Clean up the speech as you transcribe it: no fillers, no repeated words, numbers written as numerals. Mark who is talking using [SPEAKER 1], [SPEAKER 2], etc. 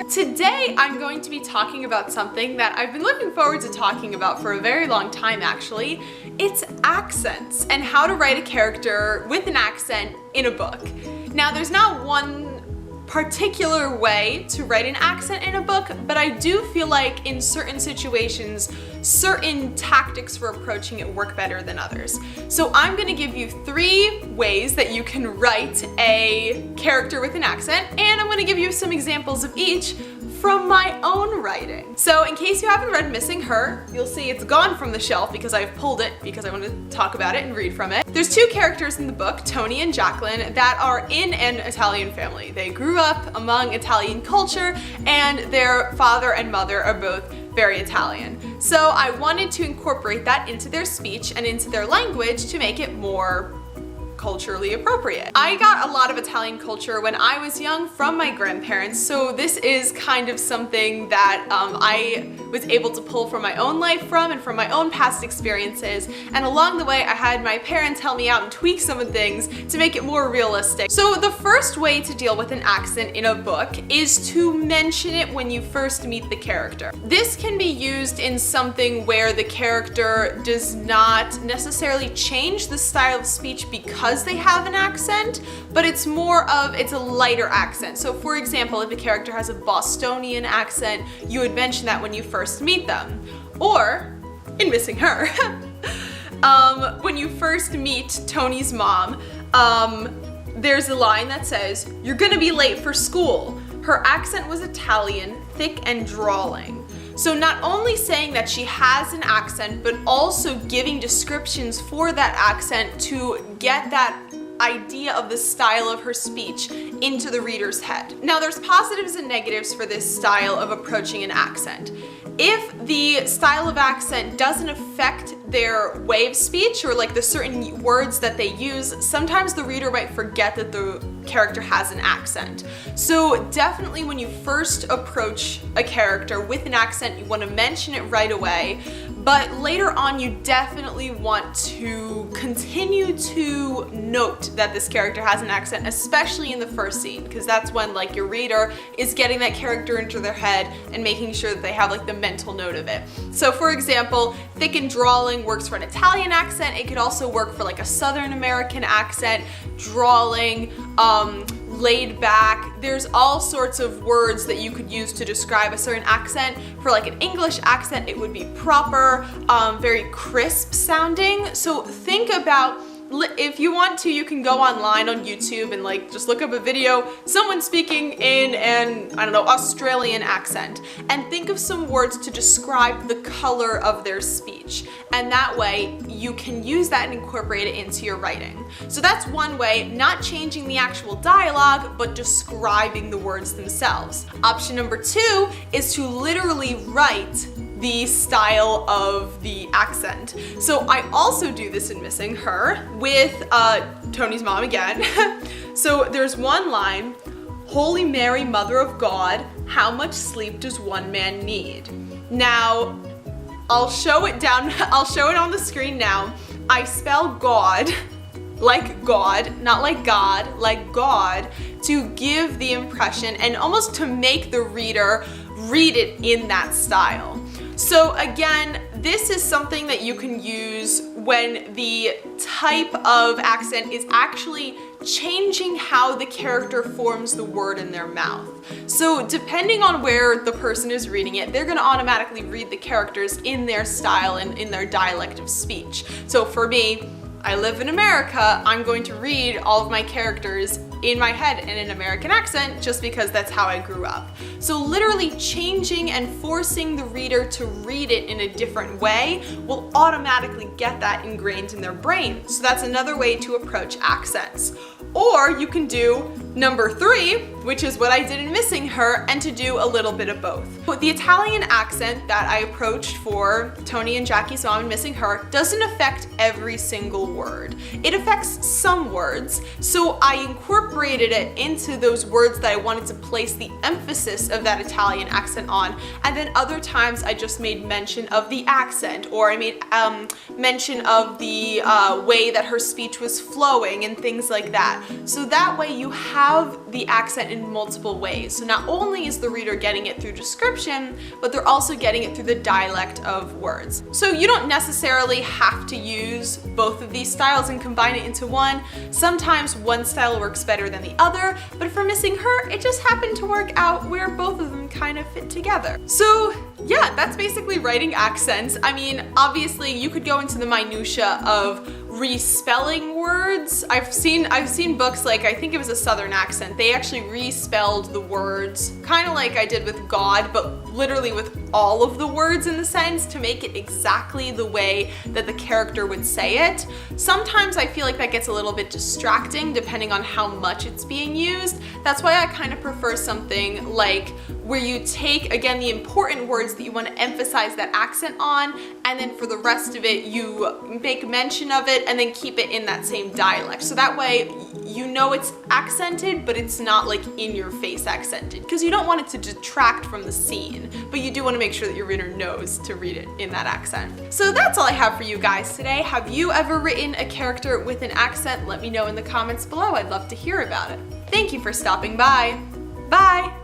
[SPEAKER 1] Today I'm going to be talking about something that I've been looking forward to talking about for a very long time actually. It's accents and how to write a character with an accent in a book. Now there's not one particular way to write an accent in a book, but I do feel like in certain situations, certain tactics for approaching it work better than others. So I'm gonna give you 3 ways that you can write a character with an accent, and I'm gonna give you some examples of each from my own writing. So in case you haven't read Missing Her, you'll see it's gone from the shelf because I've pulled it because I want to talk about it and read from it. There's 2 characters in the book, Tony and Jacqueline, that are in an Italian family. They grew up among Italian culture and their father and mother are both very Italian. So I wanted to incorporate that into their speech and into their language to make it more culturally appropriate. I got a lot of Italian culture when I was young from my grandparents, so this is kind of something that I was able to pull from my own life and from my own past experiences, and along the way I had my parents help me out and tweak some of things to make it more realistic. So the first way to deal with an accent in a book is to mention it when you first meet the character. This can be used in something where the character does not necessarily change the style of speech because they have an accent, but it's a lighter accent. So for example, if a character has a Bostonian accent, you would mention that when you first meet them. Or, in Missing Her, when you first meet Tony's mom, there's a line that says, "You're gonna be late for school." Her accent was Italian, thick and drawling. So not only saying that she has an accent, but also giving descriptions for that accent to get that idea of the style of her speech into the reader's head. Now there's positives and negatives for this style of approaching an accent. If the style of accent doesn't affect their way of speech or like the certain words that they use, sometimes the reader might forget that the character has an accent. So definitely when you first approach a character with an accent, you want to mention it right away, but later on you definitely want to continue to note that this character has an accent, especially in the first scene, because that's when like your reader is getting that character into their head and making sure that they have like the mental note of it. So for example, thick and drawling works for an Italian accent. It could also work for like a Southern American accent, drawling, laid back. There's all sorts of words that you could use to describe a certain accent. For like an English accent, it would be proper, very crisp sounding. So think about, if you want to, you can go online on YouTube and like just look up a video, someone speaking in an, I don't know, Australian accent, and think of some words to describe the color of their speech. And that way you can use that and incorporate it into your writing. So that's one way, not changing the actual dialogue, but describing the words themselves. Option number 2 is to literally write the style of the accent. So I also do this in Missing Her with Tony's mom again. So there's one line, "Holy Mary, Mother of God, how much sleep does one man need?" Now, I'll show it on the screen now. I spell God like God, not like God, like God, to give the impression and almost to make the reader read it in that style. So again, this is something that you can use when the type of accent is actually changing how the character forms the word in their mouth. So depending on where the person is reading it, they're going to automatically read the characters in their style and in their dialect of speech. So for me, I live in America, I'm going to read all of my characters in my head in an American accent just because that's how I grew up. So literally changing and forcing the reader to read it in a different way will automatically get that ingrained in their brain. So that's another way to approach accents. Or you can do number 3, which is what I did in Missing Her, and to do a little bit of both. But the Italian accent that I approached for Tony and Jackie's mom in Missing Her doesn't affect every single word. It affects some words, so I incorporated it into those words that I wanted to place the emphasis of that Italian accent on, and then other times I just made mention of the accent, or I made mention of the way that her speech was flowing and things like that. So that way you have have the accent in multiple ways. So not only is the reader getting it through description, but they're also getting it through the dialect of words. So you don't necessarily have to use both of these styles and combine it into one. Sometimes one style works better than the other, but for Missing Her, it just happened to work out where both of them kind of fit together. So yeah, that's basically writing accents. I mean, obviously you could go into the minutia of respelling words. I've seen books like, I think it was a Southern Accent, they actually respelled the words, kind of like I did with God, but literally with all of the words in the sentence to make it exactly the way that the character would say it. Sometimes I feel like that gets a little bit distracting depending on how much it's being used. That's why I kind of prefer something like where you take, again, the important words that you want to emphasize that accent on, and then for the rest of it, you make mention of it and then keep it in that same dialect. So that way, you know it's accented, but it's not like in your face accented, because you don't want it to detract from the scene, but you do want to make sure that your reader knows to read it in that accent. So that's all I have for you guys today. Have you ever written a character with an accent? Let me know in the comments below. I'd love to hear about it. Thank you for stopping by. Bye!